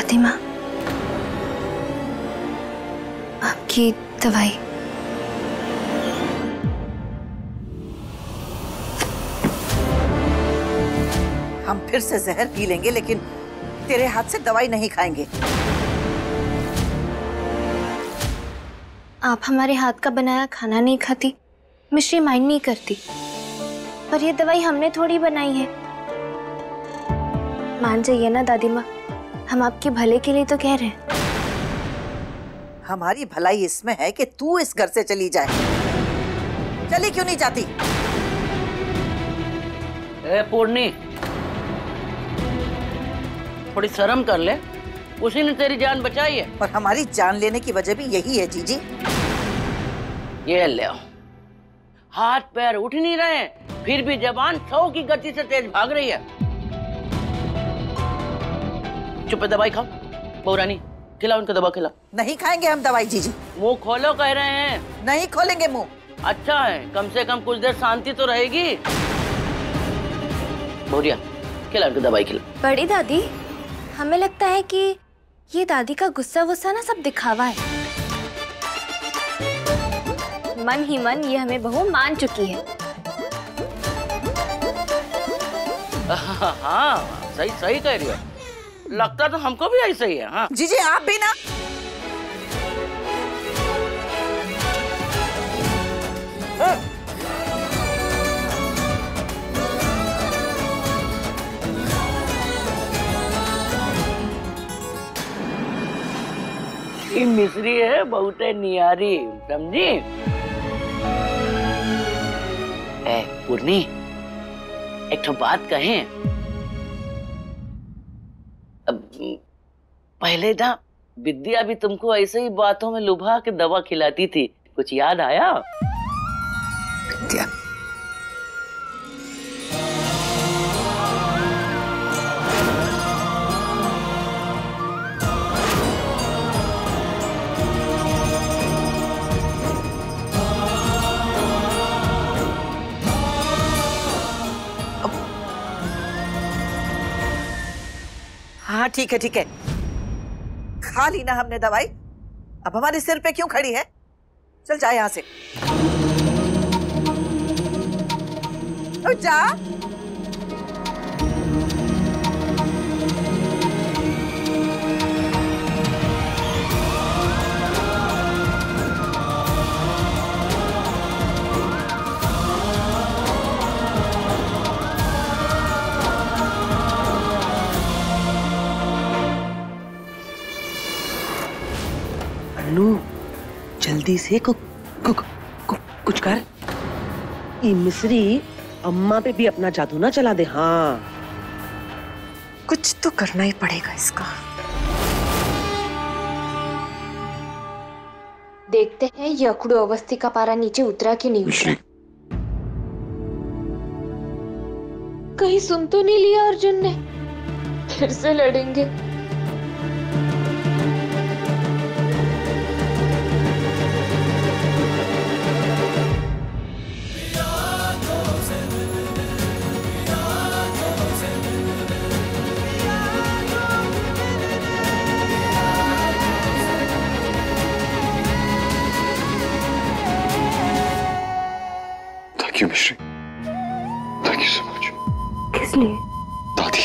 दादी माँ, आपकी दवाई। हम फिर से जहर पी लेंगे, लेकिन तेरे हाथ से दवाई नहीं खाएंगे। आप हमारे हाथ का बनाया खाना नहीं खाती, मिश्री माइंड नहीं करती, पर ये दवाई हमने थोड़ी बनाई है। मान जाइए ना दादी माँ, हम आपके भले के लिए तो कह रहे हैं। हमारी भलाई इसमें है कि तू इस घर से चली जाए। चली क्यों नहीं जाती? ए पूर्णी, थोड़ी शर्म कर ले, उसी ने तेरी जान बचाई है। और हमारी जान लेने की वजह भी यही है जीजी। ये ले, हाथ पैर उठ नहीं रहे, फिर भी जबान 100 की गति से तेज भाग रही है। चुप है, दवाई खाओ। बहुरानी, खिलाओ उनको दवा, खिलाओ। नहीं खाएंगे हम दवाई जीजी। मुंह खोलो कह रहे हैं। नहीं खोलेंगे मुंह। अच्छा है, कम से कम कुछ देर शांति तो रहेगी। बहुरिया, खिलाओ उनको दवाई, खिलाओ। बड़ी दादी, हमें लगता है कि ये दादी का गुस्सा गुस्सा ना सब दिखावा है। मन ही मन ये हमें बहू मान चुकी है। हाँ, सही सही कह रही हो। लगता तो हमको भी ऐसा ही है। हाँ जीजी, आप भी ना। ये मिस्री है, बहुत नियारी, समझी? ए पूर्णी, एक तो बात कहें, अब पहले ना विद्या भी तुमको ऐसे ही बातों में लुभा के दवा खिलाती थी, कुछ याद आया? विद्या, हाँ ठीक है ठीक है, खा ली ना हमने दवाई। अब हमारे सिर पे क्यों खड़ी है? चल जा यहां से, तो जा। जल्दी से कुछ कर। ये मिस्री अम्मा पे भी अपना जादू ना चला दे। हाँ, कुछ तो करना ही पड़ेगा इसका। देखते हैं ये अकुड़ू अवस्थी का पारा नीचे उतरा कि नहीं उतरा। कहीं सुन तो नहीं लिया अर्जुन ने? फिर से लड़ेंगे। Thank you, Mishri. Thank you so much. किस लिए? दादी,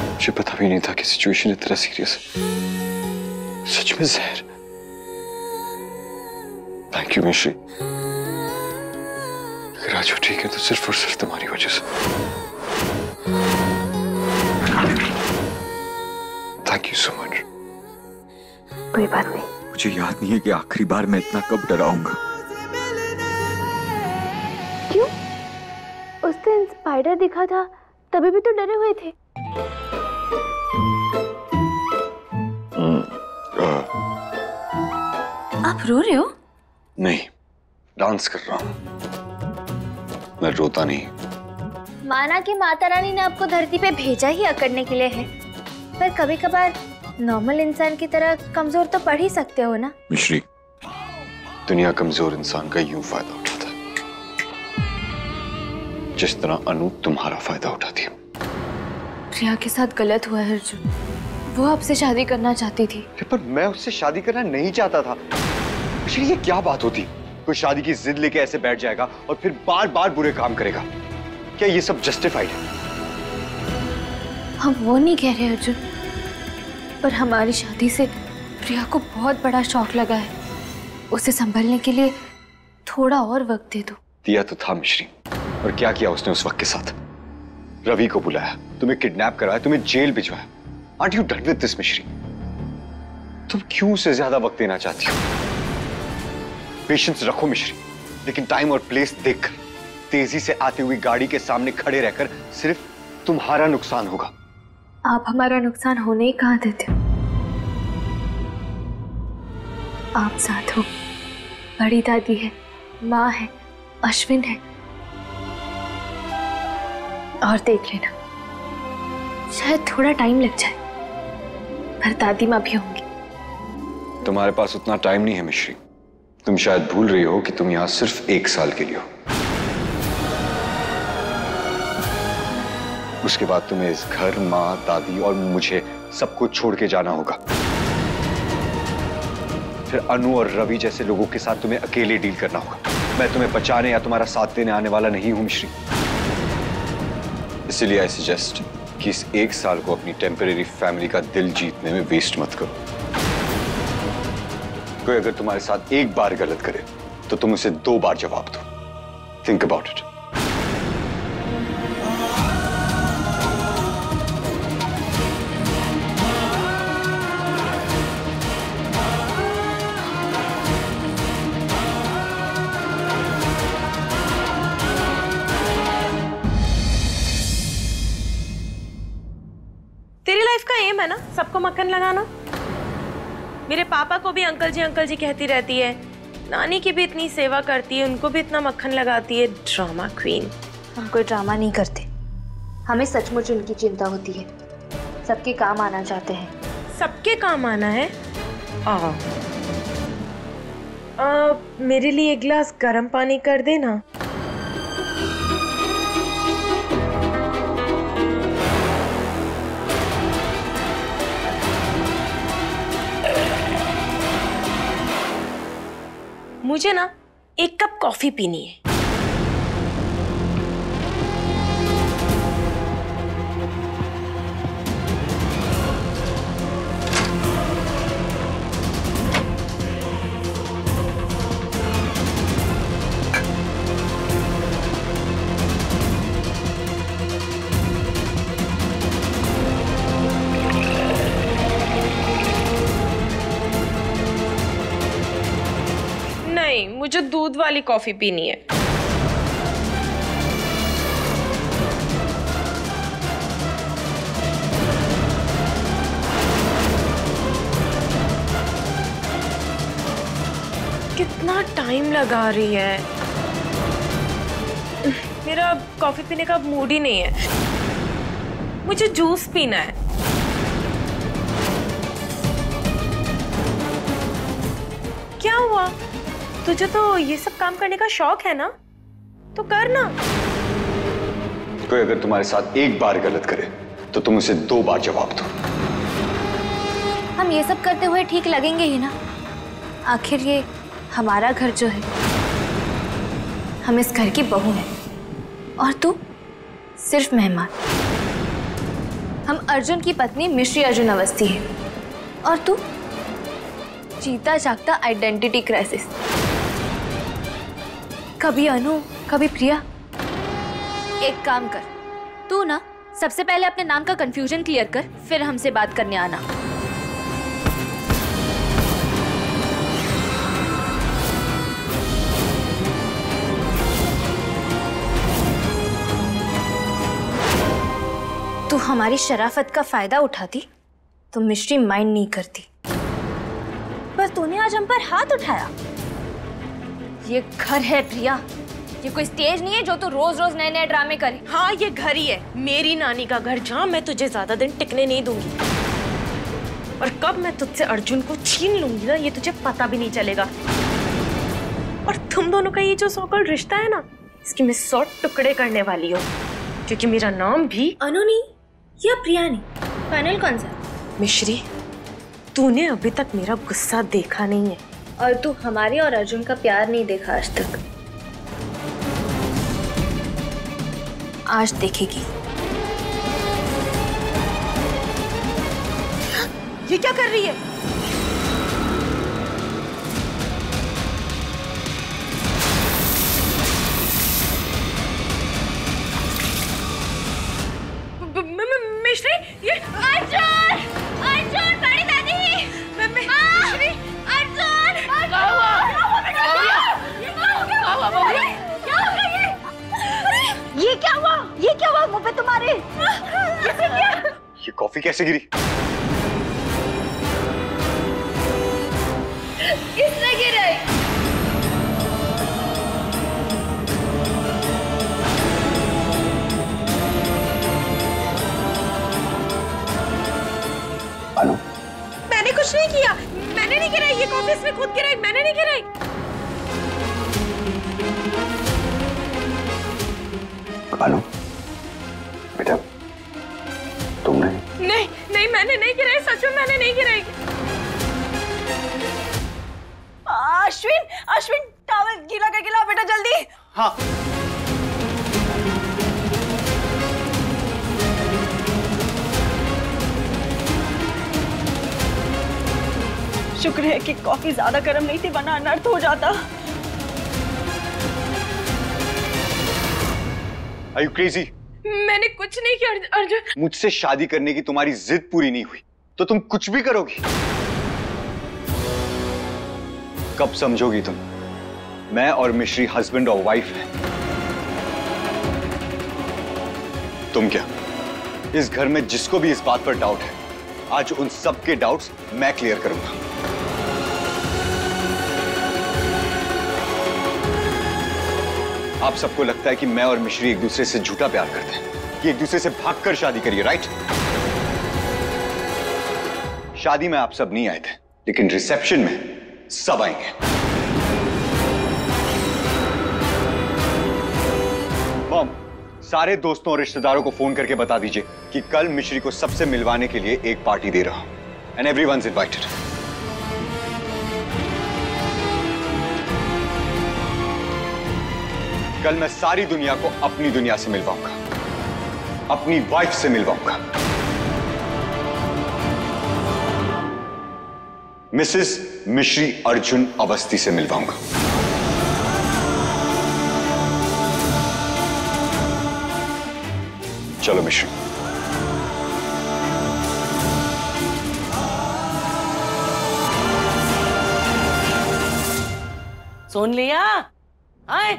मुझे पता भी नहीं था कि सिचुएशन इतना सीरियस है। सच में जहर। थैंक यू मिश्री। अगर आज वो ठीक है तो सिर्फ और सिर्फ तुम्हारी वजह से। Thank you so much. कोई बात नहीं। मुझे याद नहीं है कि आखिरी बार मैं इतना कब डराऊंगा। क्यों? उस दिन स्पाइडर दिखा था, तभी भी तो डरे हुए थे। आप रो रहे हो? नहीं, डांस कर रहा हूं। मैं रोता नहीं। माना कि माता रानी ने आपको धरती पे भेजा ही अकड़ने के लिए है, पर कभी कभार नॉर्मल इंसान की तरह कमजोर तो पड़ ही सकते हो ना। मिश्री, दुनिया कमजोर इंसान का यूं फायदा उठाता है जिस तरह अनु तुम्हारा फायदा उठाती है। प्रिया के साथ गलत हुआ है अर्जुन। वो आपसे शादी करना चाहती थी। पर मैं उससे शादी करना नहीं चाहता था। मिश्री, ये क्या बात होती? कोई शादी की जिद लेके ऐसे बैठ जाएगा और फिर बार बार बुरे काम करेगा। क्या ये सब जस्टिफाइड है? हम वो नहीं कह रहे अर्जुन, पर हमारी शादी से प्रिया को बहुत बड़ा शौक लगा है। उसे संभलने के लिए थोड़ा और वक्त दे दो। दिया तो था मिश्री, और क्या किया उसने उस वक्त के साथ? रवि को बुलाया, तुम्हें किडनैप कराया, तुम्हें जेल भिजवाया। Aren't you done with this, मिश्री? तुम क्यों उसे ज्यादा वक्त देना चाहती हो? पेशेंस रखो मिश्री, लेकिन टाइम और प्लेस देखकर। तेजी से आती हुई गाड़ी के सामने खड़े रहकर सिर्फ तुम्हारा नुकसान होगा। आप हमारा नुकसान होने ही कहाँ देते हो? आप साथ हो, बड़ी दादी है, माँ है, अश्विन है, और देख लेना, शायद थोड़ा टाइम लग जाए, पर दादी माँ भी होंगी। तुम्हारे पास उतना टाइम नहीं है मिश्री। तुम शायद भूल रही हो कि तुम यहां सिर्फ 1 साल के लिए हो। उसके बाद तुम्हें इस घर, माँ, दादी और मुझे सबको छोड़ के जाना होगा। फिर अनु और रवि जैसे लोगों के साथ तुम्हें अकेले डील करना होगा। मैं तुम्हें बचाने या तुम्हारा साथ देने आने वाला नहीं हूं मिश्री। इसलिए आई सजेस्ट कि इस 1 साल को अपनी टेम्परेरी फैमिली का दिल जीतने में वेस्ट मत करो। कोई अगर तुम्हारे साथ एक बार गलत करे तो तुम उसे 2 बार जवाब दो। Think about it. तेरी लाइफ का एम है ना सबको मक्खन लगाना। मेरे पापा को भी अंकल जी कहती रहती है, नानी की भी इतनी सेवा करती है, उनको भी इतना मक्खन लगाती है। Drama queen. हम कोई ड्रामा नहीं करते, हमें सचमुच उनकी चिंता होती है। सबके काम आना चाहते हैं। सबके काम आना है? मेरे लिए 1 गिलास गर्म पानी कर देना। मुझे ना 1 कप कॉफी पीनी है। नहीं, मुझे दूध वाली कॉफी पीनी है। कितना टाइम लगा रही है। मेरा कॉफी पीने का मूड ही नहीं है। मुझे जूस पीना है। क्या हुआ? तुझे तो ये सब काम करने का शौक है ना, तो कर ना। कोई अगर तुम्हारे साथ 1 बार गलत करे तो तुम उसे 2 बार जवाब दो। हम ये सब करते हुए ठीक लगेंगे ही ना। आखिर ये हमारा घर जो है, हम इस घर की बहू हैं और तू सिर्फ मेहमान। हम अर्जुन की पत्नी मिश्री अर्जुन अवस्थी है और तू जीता जागता आइडेंटिटी क्राइसिस। कभी अनु, कभी प्रिया। एक काम कर, तू ना सबसे पहले अपने नाम का कंफ्यूजन क्लियर कर, फिर हमसे बात करने आना। तू हमारी शराफत का फायदा उठाती तो मिश्री माइंड नहीं करती, पर तूने आज हम पर हाथ उठाया। ये घर है प्रिया, ये कोई स्टेज नहीं है जो तू रोज रोज नए नए ड्रामे करे। हाँ, ये घर ही है, मेरी नानी का घर, जहाँ मैं तुझे ज्यादा दिन टिकने नहीं दूंगी। और कब मैं तुझसे अर्जुन को छीन लूंगी ना, ये तुझे पता भी नहीं चलेगा। और तुम दोनों का ये जो सो-कॉल्ड रिश्ता है ना, इसकी मैं 100 टुकड़े करने वाली हूँ, क्योंकि मेरा नाम भी अनु नहीं, या प्रियानी? फाइनल कौन सा? मिश्री, तूने अभी तक मेरा गुस्सा देखा नहीं है। और तू हमारे और अर्जुन का प्यार नहीं देखा आज तक। आज देखेगी। ये क्या कर रही है? मिश्री, ये अर्जुन! अर्जुन, बड़ी दादी! मिश्री, अर्जुन! क्या हुआ? ये क्या हुआ? ये क्या हुआ मुंह पे तुम्हारे? ये कॉफी कैसे गिरी? किसने गिराई? अनु, मैंने कुछ नहीं किया। मैंने नहीं गिराई ये कॉफी, इसमें खुद गिराई। मैंने नहीं गिराई। अनु, बेटा तुमने? नहीं नहीं, मैंने नहीं गिराई। सच में मैंने नहीं गिराई। अश्विन, अश्विन, टॉवल गीला करके लाओ बेटा जल्दी। हाँ। शुक्र है कि कॉफी ज्यादा गर्म नहीं थी, वरना अनर्थ हो जाता। Are you crazy? मैंने कुछ नहीं किया अर्जुन। मुझसे शादी करने की तुम्हारी जिद पूरी नहीं हुई तो तुम कुछ भी करोगी। कब समझोगी तुम? मैं और मिश्री हस्बैंड और वाइफ हैं। तुम क्या, इस घर में जिसको भी इस बात पर डाउट है, आज उन सब के डाउट्स मैं क्लियर करूंगा। आप सबको लगता है कि मैं और मिश्री एक दूसरे से झूठा प्यार करते हैं, कि एक दूसरे से भागकर शादी करिए, राइट? शादी में आप सब नहीं आए थे, लेकिन रिसेप्शन में सब आएंगे। मॉम, सारे दोस्तों और रिश्तेदारों को फोन करके बता दीजिए कि कल मिश्री को सबसे मिलवाने के लिए एक पार्टी दे रहा हूं, एंड एवरीवनस इनवाइटेड। कल मैं सारी दुनिया को अपनी दुनिया से मिलवाऊंगा, अपनी वाइफ से मिलवाऊंगा। मिसेस मिश्री अर्जुन अवस्थी से मिलवाऊंगा। चलो मिश्री। सुन लिया? आए?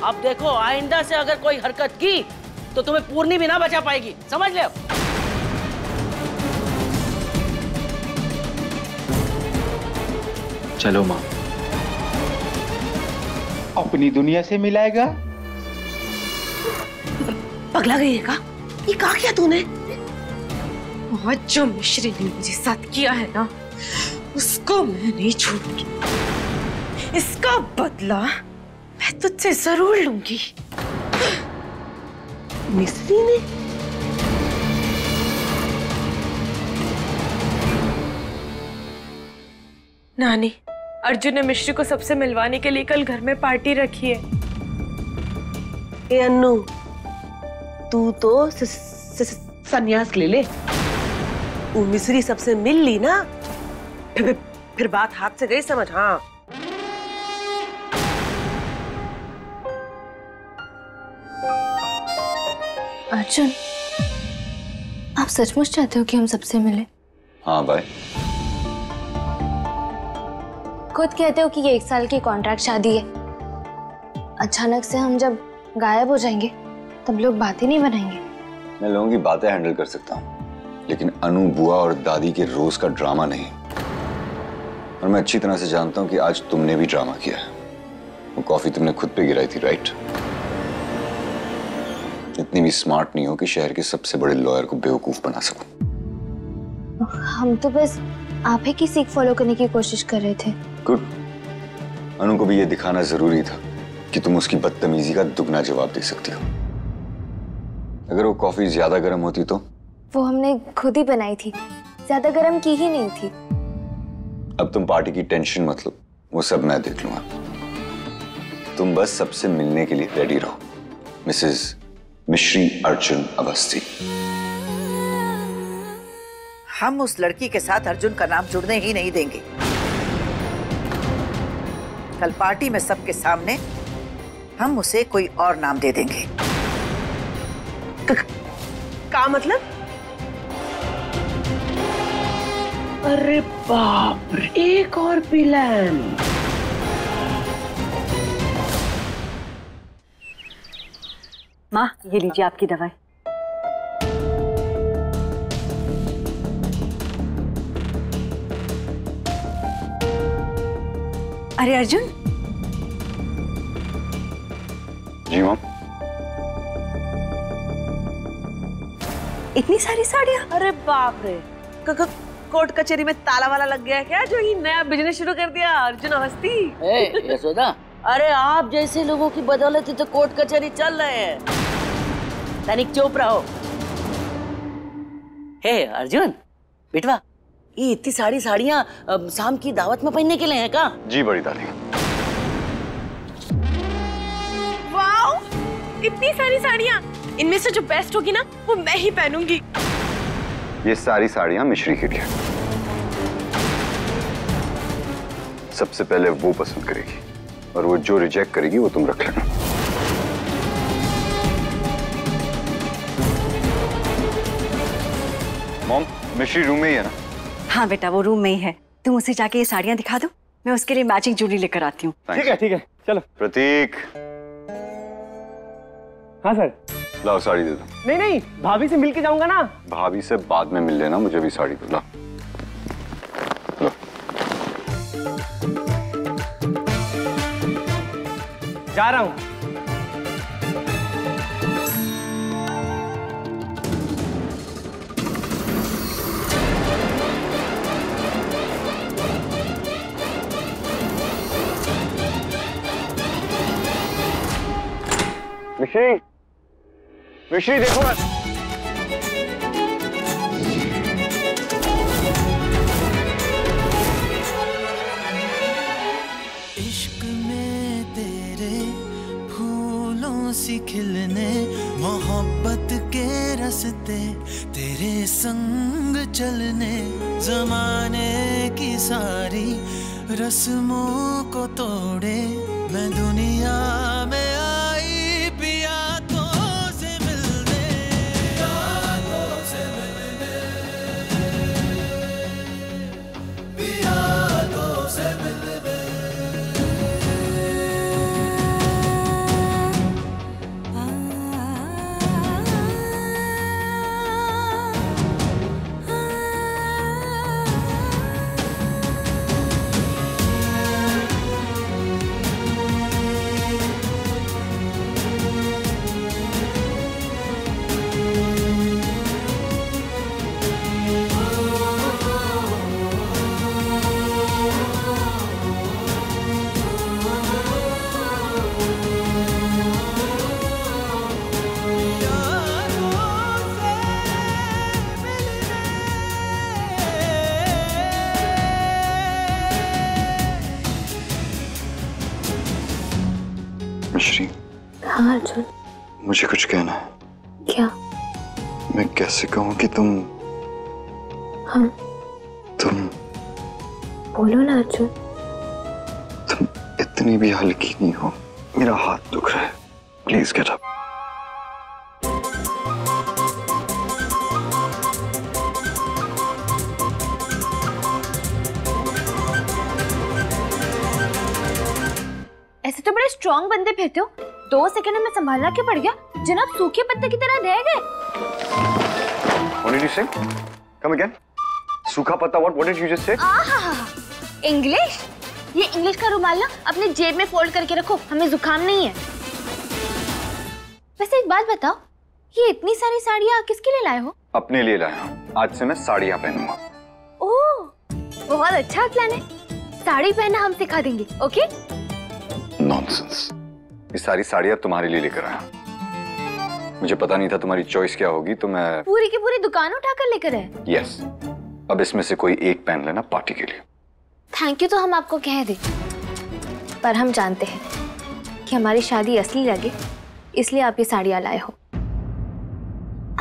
अब देखो, आइंदा से अगर कोई हरकत की तो तुम्हें पूर्णी भी ना बचा पाएगी, समझ ले। चलो माँ, अपनी दुनिया से मिलाएगा। पगला गई है का? ये कहा क्या तूने? आज जो मिश्री ने मुझे साथ किया है ना, उसको मैं नहीं छोड़ूंगी। इसका बदला मैं तुझसे जरूर लूंगी। मिश्री ने? नानी, अर्जुन ने मिश्री को सबसे मिलवाने के लिए कल घर में पार्टी रखी है। ए अन्नू, तू तो संन्यास ले ले। वो मिश्री सबसे मिल ली ना, फिर बात हाथ से गई समझ। हाँ, अर्जुन, आप सचमुच चाहते हो कि हम सबसे मिले? हाँ भाई। खुद कहते हो कि ये 1 साल की कॉन्ट्रैक्ट शादी है। अचानक से हम जब गायब हो जाएंगे तब लोग बातें नहीं बनाएंगे। मैं लोगों की बातें हैंडल कर सकता हूँ, लेकिन अनु, बुआ और दादी के रोज का ड्रामा नहीं। और मैं अच्छी तरह से जानता हूँ कि आज तुमने भी ड्रामा किया है। वो कॉफी तुमने खुद पे गिराई थी, राइट? इतनी भी स्मार्ट नहीं हो कि शहर के सबसे बड़े लॉयर को बेवकूफ बना सको। हम तो बस आप ही की सीख फॉलो करने की कोशिश कर रहे थे। गुड। अनु को भी ये दिखाना जरूरी था कि तुम उसकी बदतमीजी का दुगना जवाब दे सकती हो। अगर वो कॉफी ज्यादा गर्म होती तो? वो हमने खुद ही बनाई थी, ज्यादा गर्म की ही नहीं थी। अब तुम पार्टी की टेंशन मत लो, वो सब मैं देख लूंगा। तुम बस सबसे मिलने के लिए रेडी रहो। मिसेस मिश्री अर्जुन अवस्थी। हम उस लड़की के साथ अर्जुन का नाम जुड़ने ही नहीं देंगे। कल पार्टी में सबके सामने हम उसे कोई और नाम दे देंगे। का मतलब? अरे बाप रे, एक और प्लान। माँ, ये लीजिए आपकी दवाई। अरे अर्जुन। जी मैम। इतनी सारी साड़ियाँ? अरे बाप रे, कोर्ट कचहरी में ताला वाला लग गया क्या, जो ये नया बिजनेस शुरू कर दिया अर्जुन अवस्थी? यशोदा, अरे आप जैसे लोगों की बदौलत तो कोर्ट कचहरी चल रहे हैं। तनिक चुप रहो। हे अर्जुन बेटवा, ये इतनी सारी साड़ियाँ शाम की दावत में पहनने के लिए हैं का? जी बड़ी दादी। वाओ, इतनी सारी साड़ियाँ। इनमें से जो बेस्ट होगी ना वो मैं ही पहनूंगी। ये सारी साड़ियाँ मिश्री के लिए। सबसे पहले वो पसंद करेगी और वो जो रिजेक्ट करेगी वो तुम रख लेना। मॉम, मिश्री रूम में ही है ना? हाँ बेटा, वो रूम में ही है। तुम उसे जाके ये साड़ियाँ दिखा दो, मैं उसके लिए मैचिंग ज्वेलरी लेकर आती हूँ। ठीक है चलो। प्रतीक। हाँ सर। लाओ साड़ी दे दो। नहीं, भाभी से मिलके जाऊंगा ना। भाभी से बाद में मिल लेना, मुझे भी साड़ी दो। ला लो। जा रहा हूँ। मिश्री देखो ना। इश्क में तेरे फूलों सी खिलने, मोहब्बत के रास्ते तेरे संग चलने, जमाने की सारी रस्मों को तोड़े, मैं दुनिया में आई पिया तो से मिलने, यादों से मिलने, यादों से मिलने। मिश्री। हाँ अर्जुन। मुझे कुछ कहना है। क्या? मैं कैसे कहूँ कि तुम बोलो ना अर्जुन। तुम इतनी भी हल्की नहीं हो। मेरा हाथ दुख रहा है, प्लीज गेट अप। ऐसे तो बड़े स्ट्रॉन्ग बंदे फिरते हो, 2 सेकंड में संभालना क्या पड़ गया? जनाब सूखे पत्ते की तरह रह गए। What did you say? Come again? सूखा पत्ता? What did you just say? English? ये इंग्लिश का रुमाल ना अपने जेब में फोल्ड करके रखो, हमें जुकाम नहीं है। वैसे एक बात बताओ, ये इतनी सारी साड़ियाँ किसके लिए लाए हो? अपने लिए लाया हूँ। आज से मैं साड़ियाँ पहनूंगा। ओह, बहुत अच्छा प्लान है। साड़ी पहनना हम सिखा देंगे, ओके? नॉनसेंस। ये सारी साड़ियाँ तुम्हारे लिए लेकर आया। मुझे पता नहीं था तुम्हारी चॉइस क्या होगी, तो मैं पूरी की पूरी दुकान उठाकर लेकर आए। यस, अब इसमें से कोई एक पहन लेना पार्टी के लिए। थैंक यू तो हम आपको कह दें, पर हम जानते हैं कि हमारी शादी असली लगे, इसलिए आप ये साड़ियाँ लाए हो।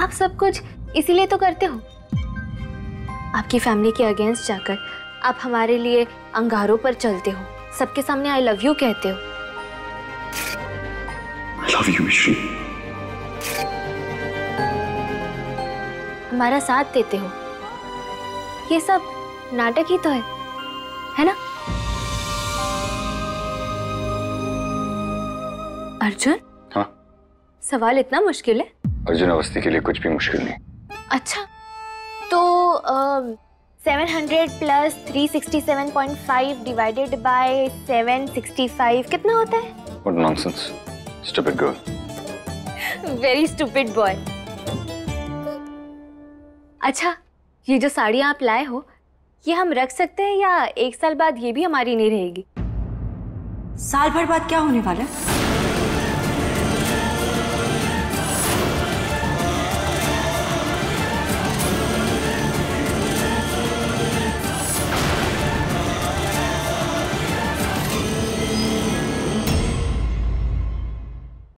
आप सब कुछ इसीलिए तो करते हो। आपकी फैमिली के अगेंस्ट जाकर आप हमारे लिए अंगारों पर चलते हो, सबके सामने आई लव यू कहते हो। I love you, मिश्री। हमारा साथ देते हो। ये सब नाटक ही तो है ना? अर्जुन? हाँ? सवाल इतना मुश्किल है? अर्जुन अवस्थी के लिए कुछ भी मुश्किल नहीं। अच्छा, तो 700 प्लस 367.5 डिवाइडेड बाय 765 कितना होता है? What nonsense, stupid girl. Very stupid boy. अच्छा, ये जो साड़ियाँ आप लाए हो, ये हम रख सकते हैं या 1 साल बाद ये भी हमारी नहीं रहेगी? साल भर बाद क्या होने वाला है?